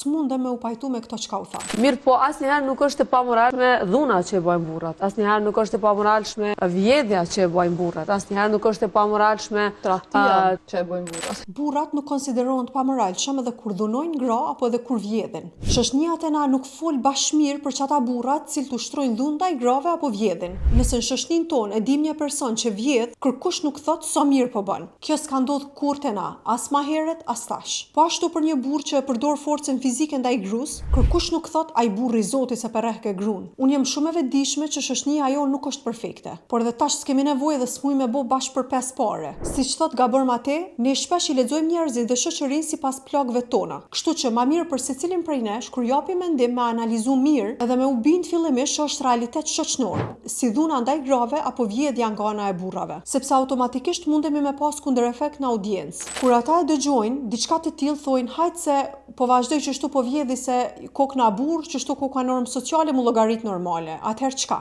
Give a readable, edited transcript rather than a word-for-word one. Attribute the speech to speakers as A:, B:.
A: s'mundem me u pajtu me këto çka u tha.
B: Mirë, po asnjëherë nuk është e pamoralshme dhuna që e bojnë burrat. Asnjëherë nuk është e pamoralshme vjedhja që e bojnë burrat. Asnjëherë nuk është e pamoralshme
C: tradhtia që e bojnë burrat.
A: Burrat nuk konsiderohen të pamoralshëm edhe kur dhunojnë gra apo edhe kur vjedhin. Shoqëniat e na nuk fol bashmir për çata burrat cilët ushtrojnë dhunë ndaj grave apo vjedhin. Nëse në shoqëninë tonë e dim një person që vjedh, kërkush nuk thot sa mirë po bën. Kjo s'ka ndodhur kurrë te na, as ma herët as tash. Po ashtu për një burr që e përdor forcën fizike ndaj grus, kërkush nuk thot ai burri i Zotit se përreh ke grun. Unë jam shumë e vetëdijshme që shoqënia ajo nuk është perfekte, por edhe tash s'kemi nevojë dhe s'muj me bo bashkë për 5 pare. Siç thot Gabor Mate, ne shpesh i lexojmë njerëzit dhe shoqërinë sipas plagëve tona. Kështu që ma mirë për secilin prej nesh kur japim mendim me analizu mirë edhe me u bind fillimisht që është realitet shoqnor, si dhuna ndaj grave apo vjedhja nga ana e burrave, sepse automatikisht mundemi me pas kundërefekt në audiencë. Kur ata e dëgjojnë diçka të tillë thojnë hajt se po vazhdoj që shtu po vjedhi se kokna burr, që shtu koka normë sociale mu llogarit normale. Atëherë çka?